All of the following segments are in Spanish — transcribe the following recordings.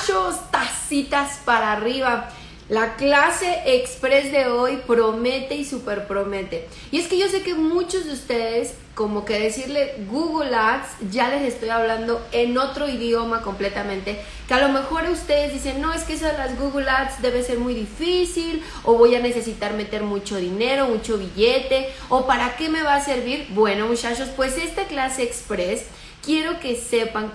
muchachos, tacitas para arriba. La clase express de hoy promete y super promete. Y es que yo sé que muchos de ustedes, como que decirle Google Ads, ya les estoy hablando en otro idioma completamente, que a lo mejor ustedes dicen, no, es que eso de las Google Ads debe ser muy difícil, o voy a necesitar meter mucho dinero, mucho billete, o ¿para qué me va a servir? Bueno, muchachos, pues esta clase express quiero que sepan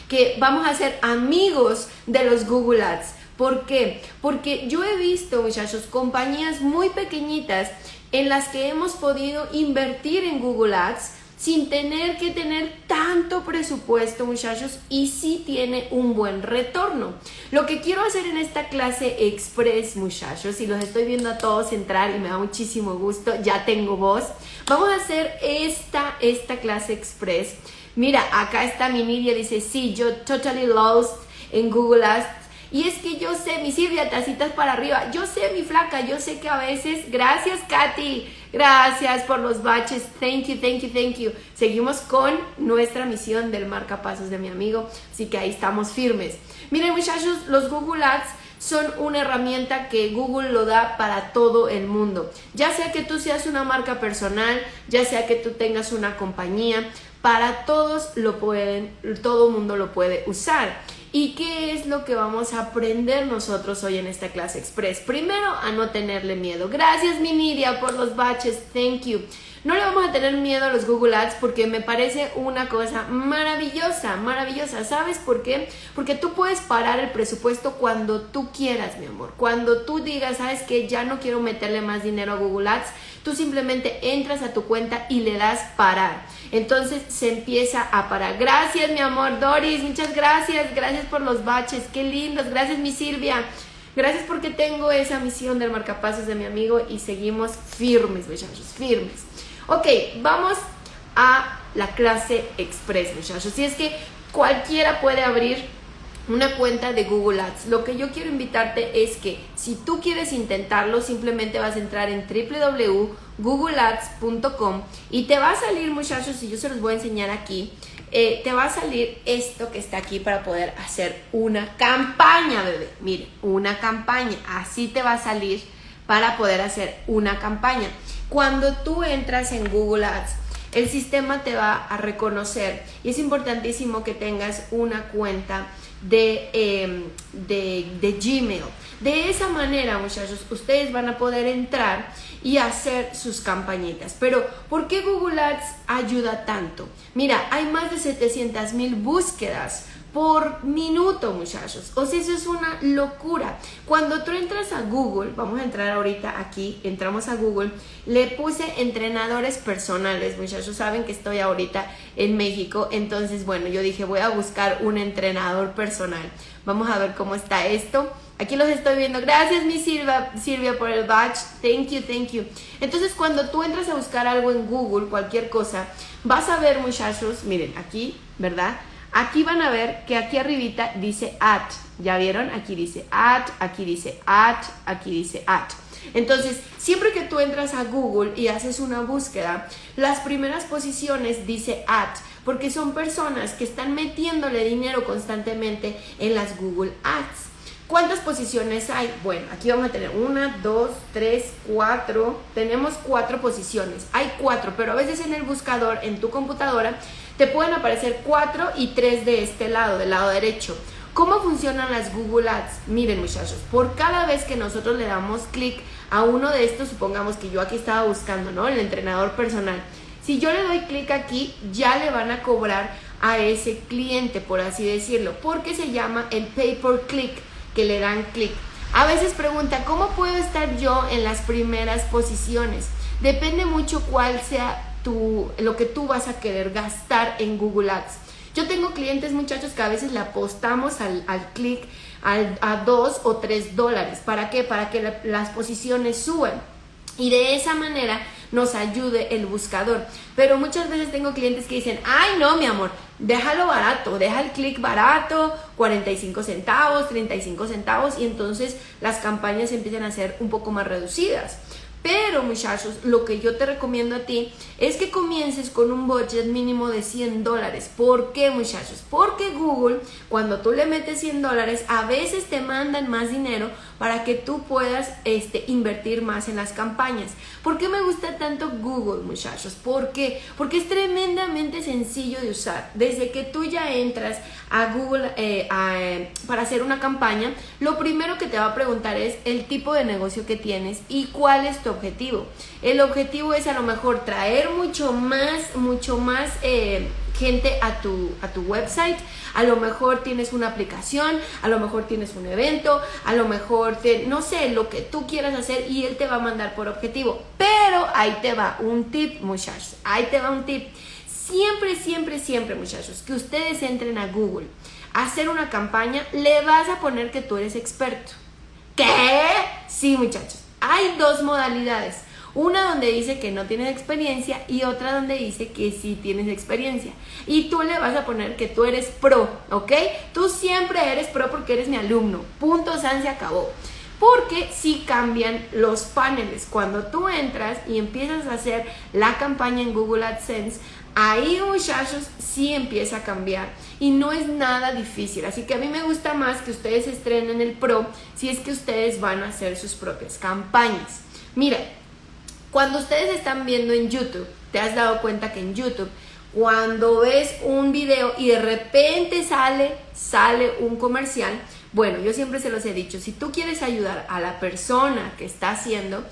que vamos a ser amigos de los Google Ads. ¿Por qué? Porque yo he visto, muchachos, compañías muy pequeñitas en las que hemos podido invertir en Google Ads sin tener que tener tanto presupuesto, muchachos, y sí tiene un buen retorno. Lo que quiero hacer en esta clase express, muchachos, y los estoy viendo a todos entrar y me da muchísimo gusto, ya tengo voz, vamos a hacer esta clase express. Mira, acá está mi Nidia, dice, sí, yo totally lost en Google Ads. Y es que yo sé, mi Silvia, tacitas para arriba, yo sé, mi flaca, yo sé que a veces, gracias Katy, gracias por los baches, thank you. Seguimos con nuestra misión del marcapasos de mi amigo, así que ahí estamos firmes. Miren, muchachos, los Google Ads son una herramienta que Google lo da para todo el mundo. Ya sea que tú seas una marca personal, ya sea que tú tengas una compañía, para todos todo mundo lo puede usar. ¿Y qué es lo que vamos a aprender nosotros hoy en esta clase express? Primero, a no tenerle miedo. Gracias, mi Nidia, por los baches. Thank you. No le vamos a tener miedo a los Google Ads porque me parece una cosa maravillosa. ¿Sabes por qué? Porque tú puedes parar el presupuesto cuando tú quieras, mi amor. Cuando tú digas, ¿sabes qué? Ya no quiero meterle más dinero a Google Ads. Tú simplemente entras a tu cuenta y le das parar. Entonces se empieza a parar. Gracias, mi amor. Doris, muchas gracias. Gracias por los baches. Qué lindos. Gracias, mi Silvia. Gracias porque tengo esa misión del marcapasos de mi amigo y seguimos firmes, muchachos, firmes. Ok, vamos a la clase express, muchachos. Y es que cualquiera puede abrir una cuenta de Google Ads. Lo que yo quiero invitarte es que si tú quieres intentarlo, simplemente vas a entrar en www.googleads.com y te va a salir, muchachos, y yo se los voy a enseñar aquí, te va a salir esto que está aquí para poder hacer una campaña, bebé. Mire, una campaña, así te va a salir para poder hacer una campaña. Cuando tú entras en Google Ads, el sistema te va a reconocer y es importantísimo que tengas una cuenta de Gmail. De esa manera, muchachos, ustedes van a poder entrar y hacer sus campañitas. Pero, ¿por qué Google Ads ayuda tanto? Mira, hay más de 700,000 búsquedas por minuto, muchachos. O sea, eso es una locura. Cuando tú entras a Google, vamos a entrar ahorita aquí, entramos a Google, le puse entrenadores personales, muchachos, saben que estoy ahorita en México, entonces, bueno, yo dije, voy a buscar un entrenador personal. Vamos a ver cómo está esto. Aquí los estoy viendo. Gracias, mi Silvia, por el badge. Thank you. Entonces, cuando tú entras a buscar algo en Google, cualquier cosa, vas a ver, muchachos, miren, aquí, ¿verdad? Aquí van a ver que aquí arribita dice Add. ¿Ya vieron? Aquí dice Add, aquí dice Add, aquí dice Add. Entonces, siempre que tú entras a Google y haces una búsqueda, las primeras posiciones dice Add, porque son personas que están metiéndole dinero constantemente en las Google Ads. ¿Cuántas posiciones hay? Bueno, aquí vamos a tener 1, 2, 3, 4. Tenemos 4 posiciones. Hay 4, pero a veces en el buscador, en tu computadora, te pueden aparecer 4 y 3 de este lado, del lado derecho. ¿Cómo funcionan las Google Ads? Miren, muchachos, por cada vez que nosotros le damos clic a uno de estos, supongamos que yo aquí estaba buscando, ¿no? El entrenador personal. Si yo le doy clic aquí, ya le van a cobrar a ese cliente, por así decirlo, porque se llama el pay per click, que le dan clic. A veces pregunta, ¿cómo puedo estar yo en las primeras posiciones? Depende mucho cuál sea lo que tú vas a querer gastar en Google Ads. Yo tengo clientes, muchachos, que a veces le apostamos al clic a $2 o $3. ¿Para qué? Para que las posiciones suban y de esa manera nos ayude el buscador. Pero muchas veces tengo clientes que dicen, ay no, mi amor, déjalo barato, deja el clic barato, 45 centavos, 35 centavos, y entonces las campañas empiezan a ser un poco más reducidas. Pero muchachos, lo que yo te recomiendo a ti es que comiences con un budget mínimo de $100. ¿Por qué, muchachos? Porque Google, cuando tú le metes $100, a veces te mandan más dinero para que tú puedas invertir más en las campañas. ¿Por qué me gusta tanto Google, muchachos? ¿Por qué? Porque es tremendamente sencillo de usar. Desde que tú ya entras a Google para hacer una campaña, lo primero que te va a preguntar es el tipo de negocio que tienes y cuál es tu objetivo. El objetivo es a lo mejor traer mucho más gente a tu website. A lo mejor tienes una aplicación, a lo mejor tienes un evento, a lo mejor no sé, lo que tú quieras hacer, y él te va a mandar por objetivo. Pero ahí te va un tip, muchachos, ahí te va un tip. Siempre, muchachos, que ustedes entren a Google a hacer una campaña, le vas a poner que tú eres experto. ¿Qué? Sí, muchachos, hay dos modalidades. Una donde dice que no tienes experiencia y otra donde dice que sí tienes experiencia. Y tú le vas a poner que tú eres pro, ¿ok? Tú siempre eres pro porque eres mi alumno. Punto, san, se acabó. Porque sí cambian los paneles. Cuando tú entras y empiezas a hacer la campaña en Google AdSense, ahí, muchachos, sí empieza a cambiar y no es nada difícil. Así que a mí me gusta más que ustedes estrenen el pro si es que ustedes van a hacer sus propias campañas. Mira, cuando ustedes están viendo en YouTube, te has dado cuenta que en YouTube, cuando ves un video y de repente sale un comercial, bueno, yo siempre se los he dicho, si tú quieres ayudar a la persona que está haciendo,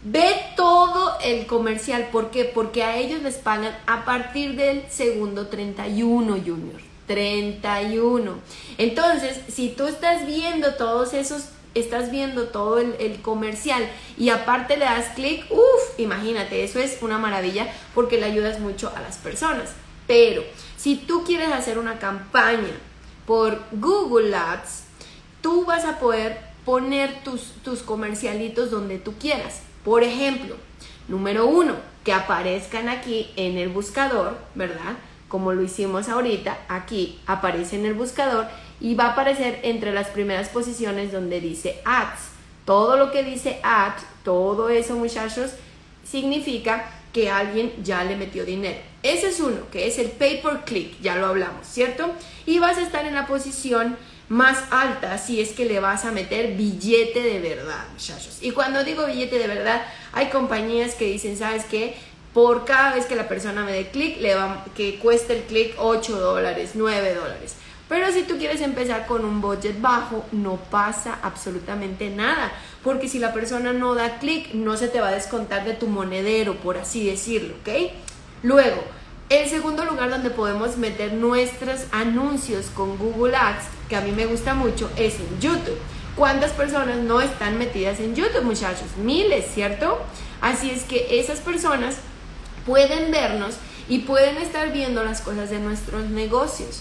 ve todo el comercial. ¿Por qué? Porque a ellos les pagan a partir del segundo 31, Junior. 31. Entonces, si tú estás viendo todo el comercial y aparte le das clic, imagínate, eso es una maravilla porque le ayudas mucho a las personas. Pero si tú quieres hacer una campaña por Google Ads, tú vas a poder poner tus comercialitos donde tú quieras. Por ejemplo, número 1, que aparezcan aquí en el buscador, ¿verdad? Como lo hicimos ahorita, aquí aparece en el buscador y va a aparecer entre las primeras posiciones donde dice Ads. Todo lo que dice Ads, todo eso, muchachos, significa que alguien ya le metió dinero. Ese es uno, que es el pay per click, ya lo hablamos, ¿cierto? Y vas a estar en la posición más alta si es que le vas a meter billete de verdad, muchachos. Y cuando digo billete de verdad, hay compañías que dicen, ¿sabes qué? Por cada vez que la persona me dé clic, que cueste el clic $8, $9. Pero si tú quieres empezar con un budget bajo, no pasa absolutamente nada, porque si la persona no da clic, no se te va a descontar de tu monedero, por así decirlo, ¿ok? Luego, el segundo lugar donde podemos meter nuestros anuncios con Google Ads, que a mí me gusta mucho, es en YouTube. ¿Cuántas personas no están metidas en YouTube, muchachos? Miles, ¿cierto? Así es que esas personas pueden vernos y pueden estar viendo las cosas de nuestros negocios.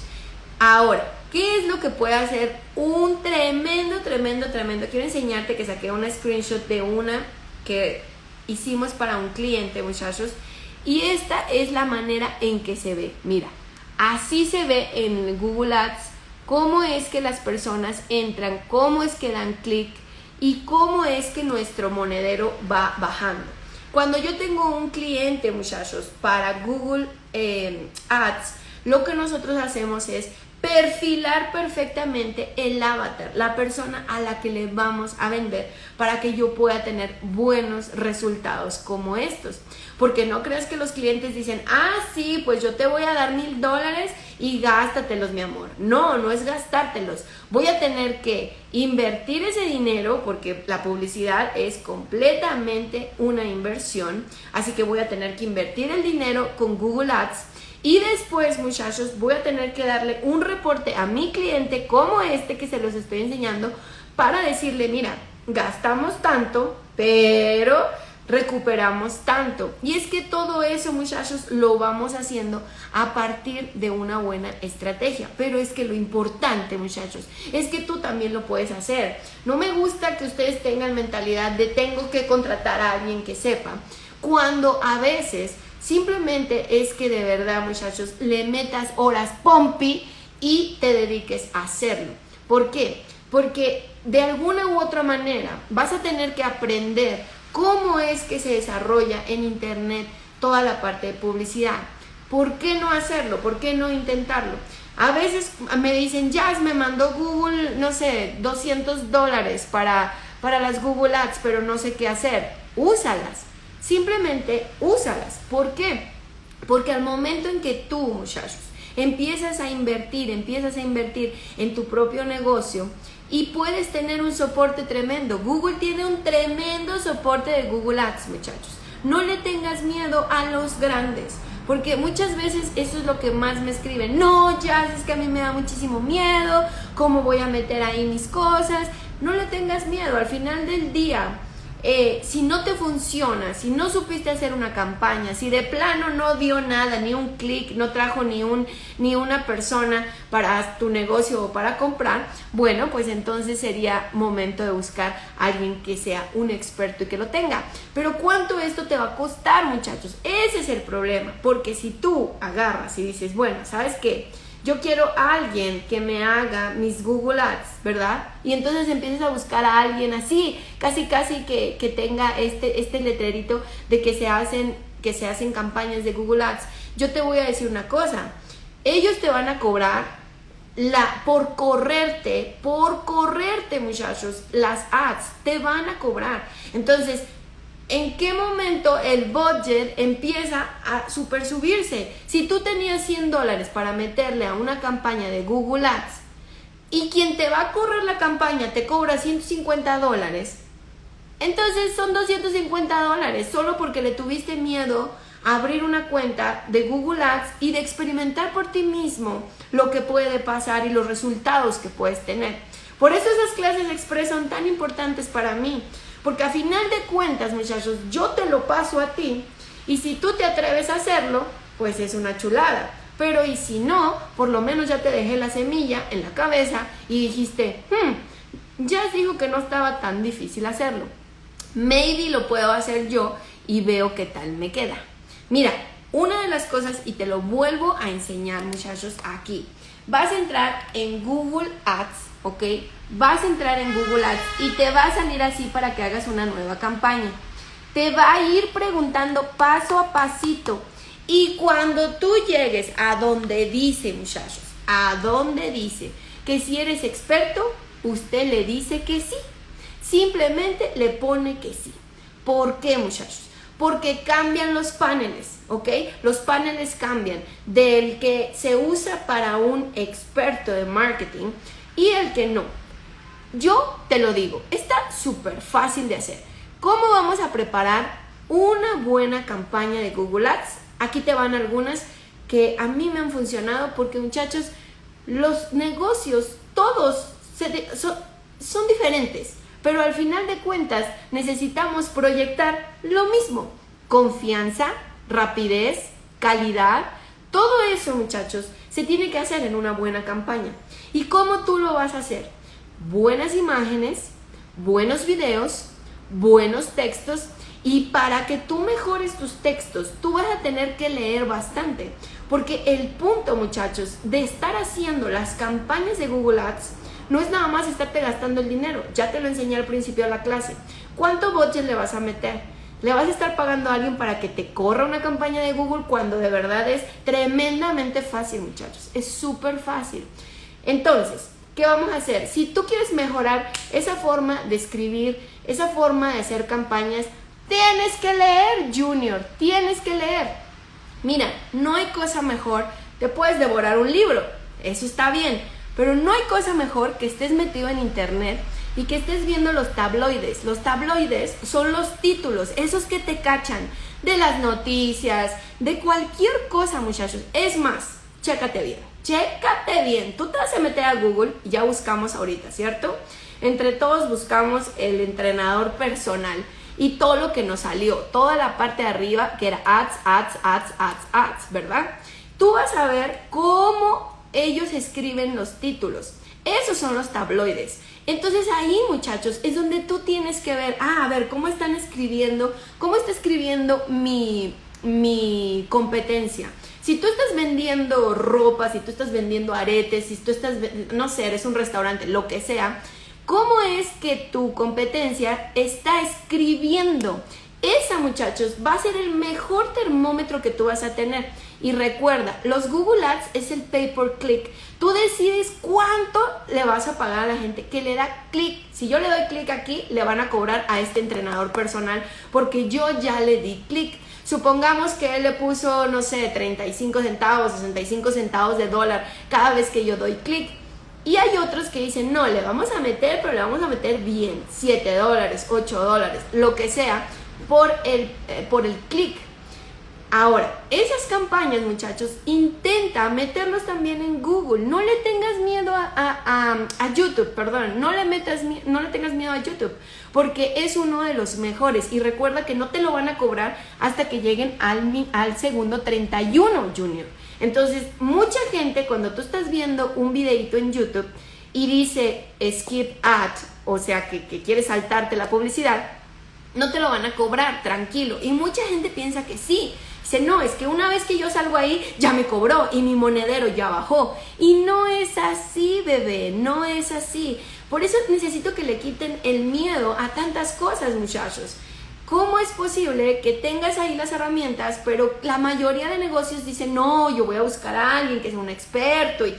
Ahora, ¿qué es lo que puede hacer un tremendo? Quiero enseñarte que saqué una screenshot de una que hicimos para un cliente, muchachos. Y esta es la manera en que se ve. Mira, así se ve en Google Ads cómo es que las personas entran, cómo es que dan clic y cómo es que nuestro monedero va bajando. Cuando yo tengo un cliente, muchachos, para Google Ads, lo que nosotros hacemos es perfilar perfectamente el avatar, la persona a la que le vamos a vender, para que yo pueda tener buenos resultados como estos. Porque no creas que los clientes dicen, sí, pues yo te voy a dar $1,000 y gástatelos, mi amor. No, no es gastártelos. Voy a tener que invertir ese dinero, porque la publicidad es completamente una inversión. Así que voy a tener que invertir el dinero con Google Ads. Y después, muchachos, voy a tener que darle un reporte a mi cliente como este que se los estoy enseñando, para decirle, mira, gastamos tanto, pero recuperamos tanto. Y es que todo eso, muchachos, lo vamos haciendo a partir de una buena estrategia. Pero es que lo importante, muchachos, es que tú también lo puedes hacer. No me gusta que ustedes tengan mentalidad de tengo que contratar a alguien que sepa, cuando a veces simplemente es que de verdad, muchachos, le metas horas pompi y te dediques a hacerlo. ¿Por qué? Porque de alguna u otra manera vas a tener que aprender cómo es que se desarrolla en internet toda la parte de publicidad. ¿Por qué no hacerlo? ¿Por qué no intentarlo? A veces me dicen, Jazz, me mandó Google, no sé, $200 para las Google Ads, pero no sé qué hacer. Úsalas, simplemente úsalas. ¿Por qué? Porque al momento en que tú, muchachos, empiezas a invertir en tu propio negocio y puedes tener un soporte tremendo. Google tiene un tremendo soporte de Google Ads, muchachos. No le tengas miedo a los grandes. Porque muchas veces eso es lo que más me escriben. No, Jazz, es que a mí me da muchísimo miedo. ¿Cómo voy a meter ahí mis cosas? No le tengas miedo. Al final del día, si no te funciona, si no supiste hacer una campaña, si de plano no dio nada, ni un clic, no trajo ni una persona para tu negocio o para comprar, bueno, pues entonces sería momento de buscar a alguien que sea un experto y que lo tenga. Pero ¿cuánto esto te va a costar, muchachos? Ese es el problema, porque si tú agarras y dices, bueno, ¿sabes qué? Yo quiero a alguien que me haga mis Google Ads, ¿verdad? Y entonces empiezas a buscar a alguien así, casi que tenga este letrerito de que se hacen campañas de Google Ads. Yo te voy a decir una cosa, ellos te van a cobrar por correrte, muchachos, las ads, te van a cobrar. Entonces, ¿en qué momento el budget empieza a super subirse? Si tú tenías $100 para meterle a una campaña de Google Ads y quien te va a correr la campaña te cobra $150, entonces son $250 solo porque le tuviste miedo a abrir una cuenta de Google Ads y de experimentar por ti mismo lo que puede pasar y los resultados que puedes tener. Por eso esas clases express son tan importantes para mí. Porque a final de cuentas, muchachos, yo te lo paso a ti y si tú te atreves a hacerlo, pues es una chulada. Pero y si no, por lo menos ya te dejé la semilla en la cabeza y dijiste, ya dijo que no estaba tan difícil hacerlo. Maybe lo puedo hacer yo y veo qué tal me queda. Mira, una de las cosas, y te lo vuelvo a enseñar, muchachos, aquí. Vas a entrar en Google Ads, ¿ok? Vas a entrar en Google Ads y te va a salir así para que hagas una nueva campaña. Te va a ir preguntando paso a pasito. Y cuando tú llegues a donde dice, muchachos, a donde dice que si eres experto, usted le dice que sí. Simplemente le pone que sí. ¿Por qué, muchachos? Porque cambian los paneles, ¿ok? Los paneles cambian del que se usa para un experto de marketing y el que no. Yo te lo digo, está súper fácil de hacer. ¿Cómo vamos a preparar una buena campaña de Google Ads? Aquí te van algunas que a mí me han funcionado porque, muchachos, los negocios todos son diferentes. Pero al final de cuentas necesitamos proyectar lo mismo. Confianza, rapidez, calidad. Todo eso, muchachos, se tiene que hacer en una buena campaña. ¿Y cómo tú lo vas a hacer? Buenas imágenes, buenos videos, buenos textos. Y para que tú mejores tus textos, tú vas a tener que leer bastante. Porque el punto, muchachos, de estar haciendo las campañas de Google Ads no es nada más estarte gastando el dinero. Ya te lo enseñé al principio de la clase. ¿Cuánto budget le vas a meter? Le vas a estar pagando a alguien para que te corra una campaña de Google cuando de verdad es tremendamente fácil, muchachos. Es súper fácil. Entonces, ¿qué vamos a hacer? Si tú quieres mejorar esa forma de escribir, esa forma de hacer campañas, tienes que leer, Junior. Tienes que leer. Mira, no hay cosa mejor. Te puedes devorar un libro. Eso está bien. Pero no hay cosa mejor que estés metido en internet y que estés viendo los tabloides. Los tabloides son los títulos, esos que te cachan de las noticias, de cualquier cosa, muchachos. Es más, chécate bien. Tú te vas a meter a Google y ya buscamos ahorita, ¿cierto? Entre todos buscamos el entrenador personal y todo lo que nos salió, toda la parte de arriba que era ads, ¿verdad? Tú vas a ver cómo ellos escriben los títulos. Esos son los tabloides. Entonces ahí, muchachos, es donde tú tienes que ver, a ver, cómo están escribiendo, cómo está escribiendo mi competencia. Si tú estás vendiendo ropa, si tú estás vendiendo aretes, si tú estás, no sé, eres un restaurante, lo que sea, ¿Cómo es que tu competencia está escribiendo? Esa, muchachos, va a ser el mejor termómetro que tú vas a tener. Y recuerda, los Google Ads es el pay per click. Tú decides cuánto le vas a pagar a la gente que le da clic. Si yo le doy clic aquí, le van a cobrar a este entrenador personal porque yo ya le di clic. Supongamos que él le puso, no sé, 35 centavos, 65 centavos de dólar cada vez que yo doy clic. Y hay otros que dicen, no, le vamos a meter, pero le vamos a meter bien, $7, $8, lo que sea, por el clic. Ahora, esas campañas, muchachos, intenta meterlos también en Google. No le tengas miedo a YouTube, perdón. No le tengas miedo a YouTube, porque es uno de los mejores. Y recuerda que no te lo van a cobrar hasta que lleguen al segundo 31, Junior. Entonces, mucha gente, cuando tú estás viendo un videito en YouTube y dice skip ad, o sea, que quieres saltarte la publicidad, no te lo van a cobrar, tranquilo. Y mucha gente piensa que sí. Dice, no, es que una vez que yo salgo ahí, ya me cobró y mi monedero ya bajó. Y no es así, bebé, no es así. Por eso necesito que le quiten el miedo a tantas cosas, muchachos. ¿Cómo es posible que tengas ahí las herramientas, pero la mayoría de negocios dicen, no, yo voy a buscar a alguien que sea un experto y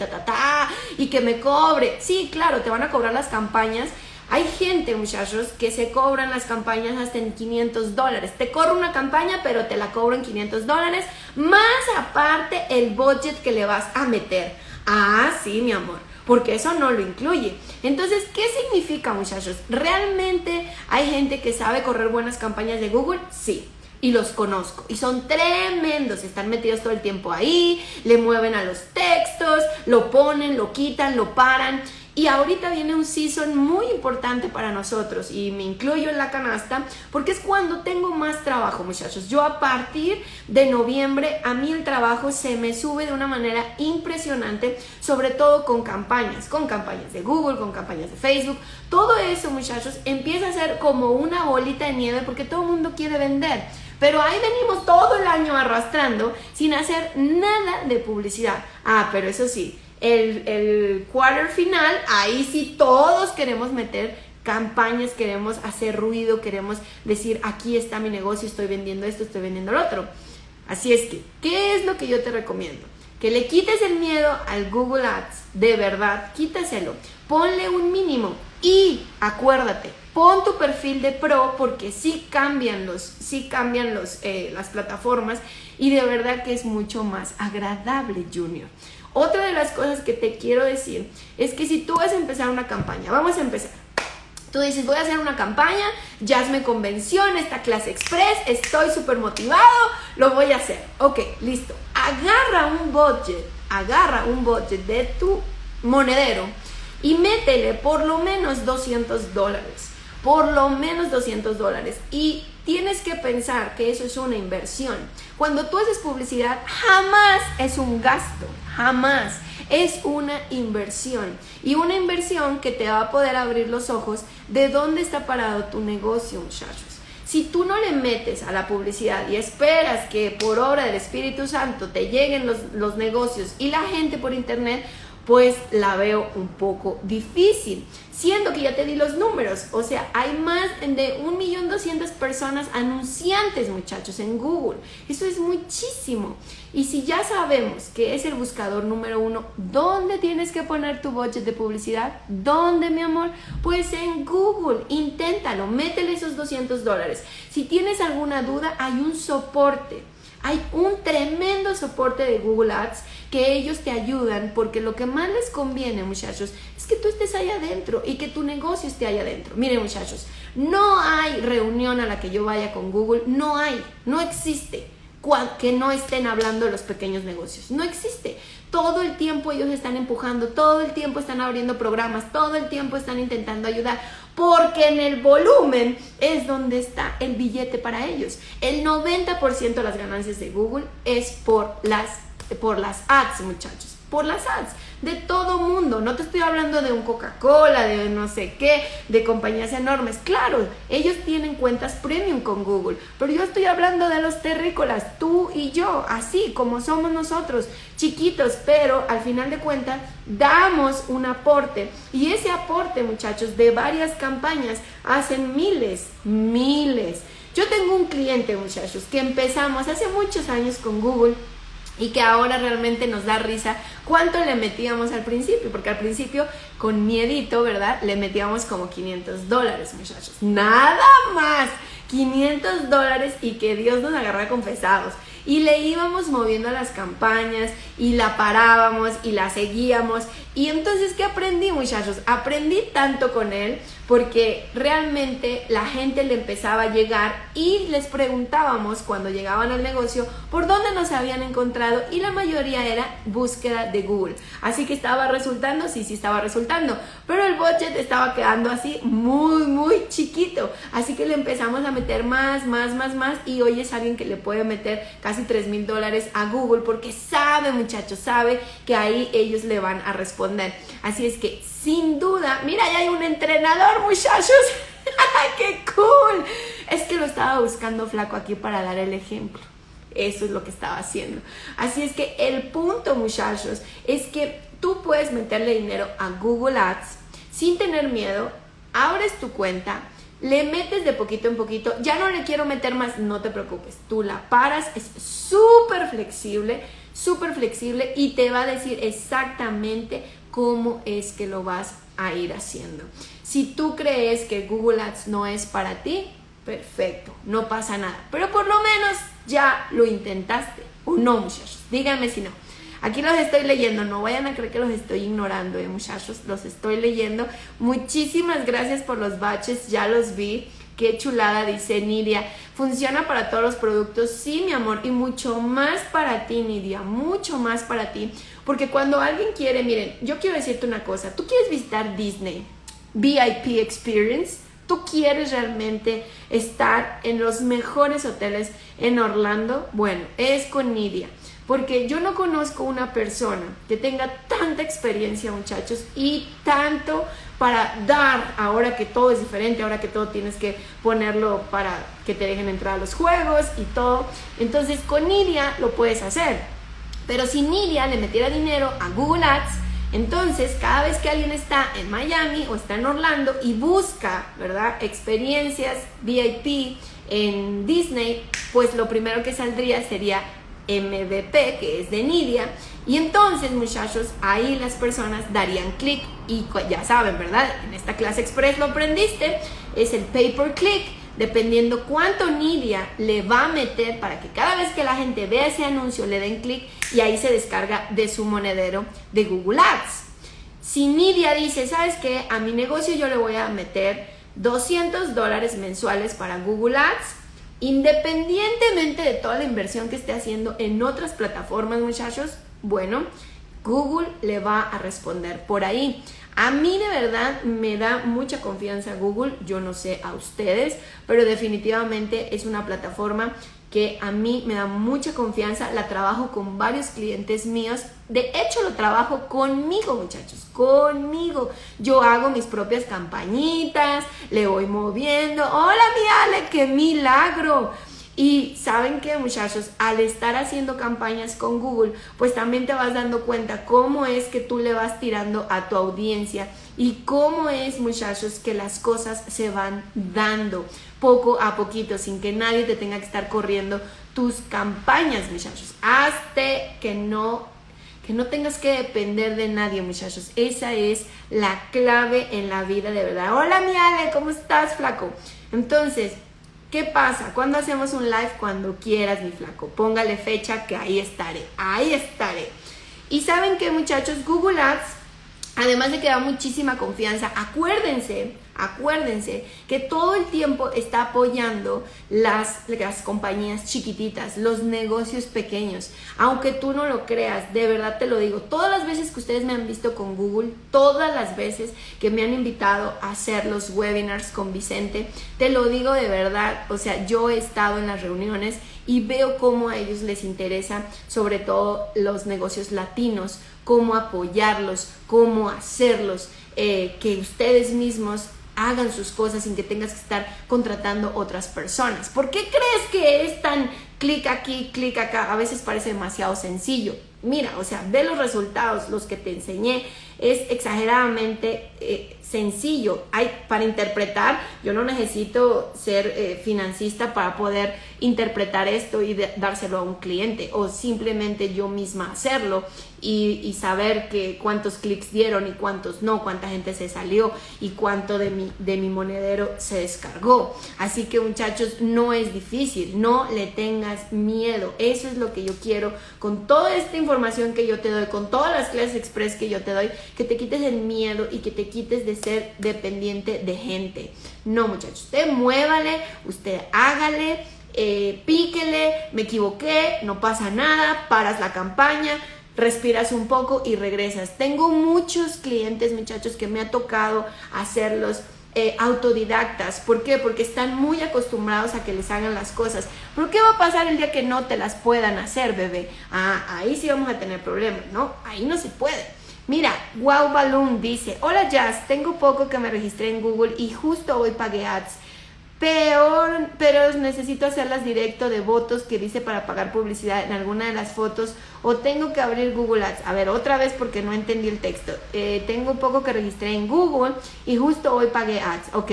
y que me cobre? Sí, claro, te van a cobrar las campañas. Hay gente, muchachos, que se cobran las campañas hasta en $500. Te corro una campaña, pero te la cobro en $500, más aparte el budget que le vas a meter. Ah, sí, mi amor, porque eso no lo incluye. Entonces, ¿qué significa, muchachos? ¿Realmente hay gente que sabe correr buenas campañas de Google? Sí. Y los conozco, y son tremendos, están metidos todo el tiempo ahí, le mueven a los textos, lo ponen, lo quitan, lo paran. Y ahorita viene un season muy importante para nosotros y me incluyo en la canasta porque es cuando tengo más trabajo, muchachos. Yo a partir de noviembre a mí el trabajo se me sube de una manera impresionante, sobre todo con campañas de Google, con campañas de Facebook. Todo eso, muchachos, empieza a ser como una bolita de nieve porque todo el mundo quiere vender. Pero ahí venimos todo el año arrastrando sin hacer nada de publicidad. Ah, pero eso sí, el quarter final, ahí sí todos queremos meter campañas, queremos hacer ruido, queremos decir, aquí está mi negocio, estoy vendiendo esto, estoy vendiendo lo otro. Así es que, ¿qué es lo que yo te recomiendo? Que le quites el miedo al Google Ads, de verdad, quítaselo. Ponle un mínimo y acuérdate, pon tu perfil de pro porque sí cambian las plataformas y de verdad que es mucho más agradable, Junior. Otra de las cosas que te quiero decir es que si tú vas a empezar una campaña, vamos a empezar. Tú dices, voy a hacer una campaña, ya me convenció en esta clase express, estoy súper motivado, lo voy a hacer. Ok, listo. Agarra un budget de tu monedero y métele por lo menos $200. Por lo menos $200. Y tienes que pensar que eso es una inversión. Cuando tú haces publicidad, jamás es un gasto, jamás. Es una inversión. Y una inversión que te va a poder abrir los ojos de dónde está parado tu negocio, muchachos. Si tú no le metes a la publicidad y esperas que por obra del Espíritu Santo te lleguen los negocios y la gente por internet, pues la veo un poco difícil, siendo que ya te di los números. O sea, hay más de 1.200.000 personas anunciantes, muchachos, en Google. Eso es muchísimo. Y si ya sabemos que es el buscador número 1, ¿dónde tienes que poner tu budget de publicidad? ¿Dónde, mi amor? Pues en Google. Inténtalo, métele esos $200. Si tienes alguna duda, hay un soporte. Hay un tremendo soporte de Google Ads que ellos te ayudan, porque lo que más les conviene, muchachos, es que tú estés ahí adentro y que tu negocio esté ahí adentro. Miren, muchachos, no hay reunión a la que yo vaya con Google, no existe que no estén hablando de los pequeños negocios, no existe. Todo el tiempo ellos están empujando, todo el tiempo están abriendo programas, todo el tiempo están intentando ayudar, porque en el volumen es donde está el billete para ellos. El 90% de las ganancias de Google es por las ads, muchachos, por las ads. de todo mundo. No te estoy hablando de un Coca-Cola, de no sé qué, de compañías enormes. Claro, ellos tienen cuentas premium con Google, pero yo estoy hablando de los terrícolas, tú y yo, así como somos nosotros, chiquitos, pero al final de cuentas damos un aporte, y ese aporte, muchachos, de varias campañas hacen miles. Yo tengo un cliente, muchachos, que empezamos hace muchos años con Google y que ahora realmente nos da risa cuánto le metíamos al principio, porque al principio con miedito, ¿verdad? Le metíamos como $500, muchachos, nada más, $500, y que Dios nos agarra confesados. Y le íbamos moviendo a las campañas y la parábamos y la seguíamos. Y entonces, ¿qué aprendí, muchachos? Aprendí tanto con él porque realmente la gente le empezaba a llegar y les preguntábamos cuando llegaban al negocio por dónde nos habían encontrado, y la mayoría era búsqueda de Google. Así que estaba resultando, sí estaba resultando, pero el budget estaba quedando así muy chiquito. Así que le empezamos a meter más, y hoy es alguien que le puede meter casi $3,000 a Google porque sabe, muchachos, sabe que ahí ellos le van a responder. Así es que sin duda, mira, ya hay un entrenador, muchachos. ¡Qué cool! Es que lo estaba buscando, Flaco, aquí para dar el ejemplo. Eso es lo que estaba haciendo. Así es que el punto, muchachos, es que tú puedes meterle dinero a Google Ads sin tener miedo. Abres tu cuenta, le metes de poquito en poquito. Ya no le quiero meter más, no te preocupes. Tú la paras, es súper flexible, y te va a decir exactamente cómo es que lo vas a ir haciendo. Si tú crees que Google Ads no es para ti, perfecto, no pasa nada, pero por lo menos ya lo intentaste, ¿o no, muchachos? Díganme si no. Aquí los estoy leyendo, no vayan a creer que los estoy ignorando, muchachos, los estoy leyendo. Muchísimas gracias por los baches, ya los vi. Qué chulada, dice Nidia. Funciona para todos los productos, sí, mi amor, y mucho más para ti, Nidia, mucho más para ti. Porque cuando alguien quiere, miren, yo quiero decirte una cosa, tú quieres visitar Disney, VIP Experience, tú quieres realmente estar en los mejores hoteles en Orlando, bueno, es con Nidia. Porque yo no conozco una persona que tenga tanta experiencia, muchachos, y tanto para dar, ahora que todo es diferente, ahora que todo tienes que ponerlo para que te dejen entrar a los juegos y todo. Entonces con Nidia lo puedes hacer. Pero si Nidia le metiera dinero a Google Ads, entonces cada vez que alguien está en Miami o está en Orlando y busca, ¿verdad?, experiencias VIP en Disney, pues lo primero que saldría sería MVP, que es de Nidia, y entonces, muchachos, ahí las personas darían clic, y ya saben, ¿verdad? En esta clase express lo aprendiste, es el pay per click, dependiendo cuánto Nidia le va a meter para que cada vez que la gente vea ese anuncio le den clic, y ahí se descarga de su monedero de Google Ads. Si Nidia dice, ¿sabes qué? A mi negocio yo le voy a meter $200 mensuales para Google Ads, independientemente de toda la inversión que esté haciendo en otras plataformas, muchachos, bueno, Google le va a responder por ahí. A mí de verdad me da mucha confianza Google, yo no sé a ustedes, pero definitivamente es una plataforma que a mí me da mucha confianza, la trabajo con varios clientes míos, de hecho lo trabajo conmigo, muchachos, conmigo. Yo hago mis propias campañitas, le voy moviendo, hola mi Ale, qué milagro. Y ¿saben qué, muchachos? Al estar haciendo campañas con Google, pues también te vas dando cuenta cómo es que tú le vas tirando a tu audiencia y cómo es, muchachos, que las cosas se van dando poco a poquito, sin que nadie te tenga que estar corriendo tus campañas, muchachos. Hazte que no tengas que depender de nadie, muchachos. Esa es la clave en la vida, de verdad. Hola, mi Ale, ¿cómo estás, flaco? Entonces, ¿qué pasa? ¿Cuándo hacemos un live? Cuando quieras, mi flaco. Póngale fecha que ahí estaré. Ahí estaré. Y ¿saben qué, muchachos? Google Ads, además de que da muchísima confianza, acuérdense que todo el tiempo está apoyando las compañías chiquititas, los negocios pequeños. Aunque tú no lo creas, de verdad te lo digo, todas las veces que ustedes me han visto con Google, todas las veces que me han invitado a hacer los webinars con Vicente, te lo digo de verdad, o sea, yo he estado en las reuniones y veo cómo a ellos les interesa, sobre todo los negocios latinos, cómo apoyarlos, cómo hacerlos, que ustedes mismos hagan sus cosas sin que tengas que estar contratando otras personas. ¿Por qué crees que es tan clic aquí, clic acá? A veces parece demasiado sencillo. Mira, o sea, ve los resultados, los que te enseñé, es exageradamente sencillo. Para interpretar, yo no necesito ser financista para poder interpretar esto y dárselo a un cliente, o simplemente yo misma hacerlo y saber que cuántos clics dieron y cuántos no, cuánta gente se salió y cuánto de mi monedero se descargó. Así que, muchachos, no es difícil, no le tengas miedo. Eso es lo que yo quiero con toda esta información que yo te doy, con todas las clases express que yo te doy, que te quites el miedo y que te quites de ser dependiente de gente. No, muchachos, usted muévale, usted hágale, píquele, me equivoqué, no pasa nada, paras la campaña, respiras un poco y regresas. Tengo muchos clientes, muchachos, que me ha tocado hacerlos autodidactas. ¿Por qué? Porque están muy acostumbrados a que les hagan las cosas. ¿Pero qué va a pasar el día que no te las puedan hacer, bebé? Ahí sí vamos a tener problemas, ¿no? Ahí no se puede. Mira, Wow Balloon dice: hola Jazz, tengo poco que me registré en Google y justo hoy pagué ads, pero necesito hacerlas directo de votos que dice para pagar publicidad en alguna de las fotos, o tengo que abrir Google Ads. A ver, otra vez porque no entendí el texto. Tengo poco que registré en Google y justo hoy pagué ads. Ok,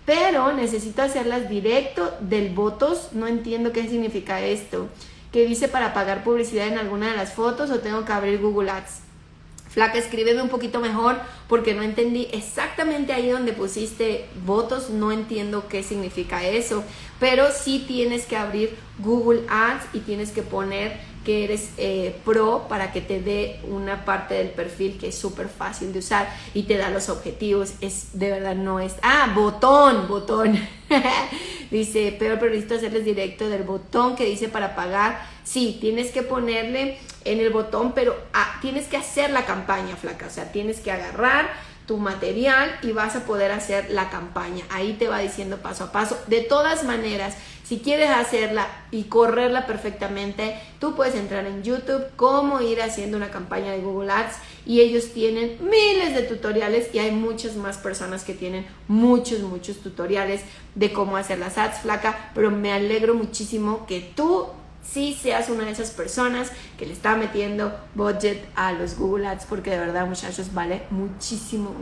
pero necesito hacerlas directo del votos. No entiendo qué significa esto. Que dice para pagar publicidad en alguna de las fotos, o tengo que abrir Google Ads. Flaca, escríbeme un poquito mejor porque no entendí exactamente ahí donde pusiste votos, no entiendo qué significa eso, pero sí tienes que abrir Google Ads y tienes que poner que eres pro para que te dé una parte del perfil que es súper fácil de usar y te da los objetivos. Es de verdad, no es... botón. Dice, pero necesito hacerles directo del botón que dice para pagar. Sí, tienes que ponerle en el botón, pero tienes que hacer la campaña, flaca. O sea, tienes que agarrar tu material y vas a poder hacer la campaña. Ahí te va diciendo paso a paso. De todas maneras, si quieres hacerla y correrla perfectamente, tú puedes entrar en YouTube, cómo ir haciendo una campaña de Google Ads, y ellos tienen miles de tutoriales y hay muchas más personas que tienen muchos tutoriales de cómo hacer las ads, flaca. Pero me alegro muchísimo que tú sí seas una de esas personas que le está metiendo budget a los Google Ads, porque de verdad, muchachos, vale muchísimo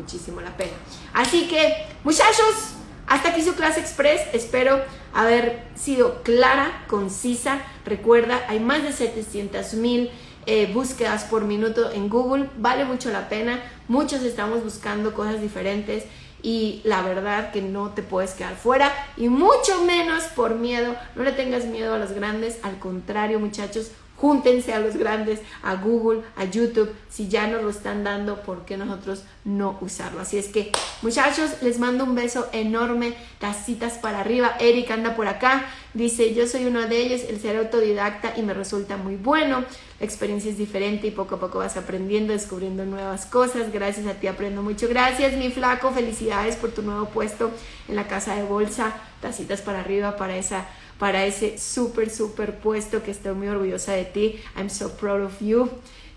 la pena. Así que, muchachos, hasta aquí su clase express. Espero haber sido clara, concisa. Recuerda, hay más de 700,000 búsquedas por minuto en Google. Vale mucho la pena. Muchos estamos buscando cosas diferentes y la verdad que no te puedes quedar fuera, y mucho menos por miedo. No le tengas miedo a los grandes, al contrario, muchachos, júntense a los grandes, a Google, a YouTube. Si ya nos lo están dando, ¿por qué nosotros no usarlo? Así es que, muchachos, les mando un beso enorme, tacitas para arriba. Eric anda por acá, dice: yo soy uno de ellos, el ser autodidacta, y me resulta muy bueno. La experiencia es diferente y poco a poco vas aprendiendo, descubriendo nuevas cosas. Gracias a ti aprendo mucho. Gracias, mi flaco, felicidades por tu nuevo puesto en la casa de bolsa. Tacitas para arriba para ese súper puesto, que estoy muy orgullosa de ti. I'm so proud of you.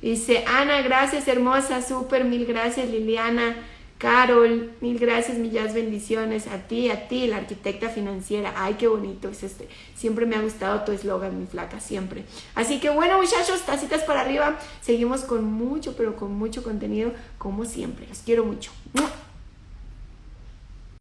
Dice Ana: gracias, hermosa, súper, mil gracias. Liliana, Carol, mil gracias, millas bendiciones a ti, la arquitecta financiera. Ay, qué bonito es este. Siempre me ha gustado tu eslogan, mi flaca, siempre. Así que bueno, muchachos, tacitas para arriba. Seguimos con mucho, pero con mucho contenido, como siempre. Los quiero mucho.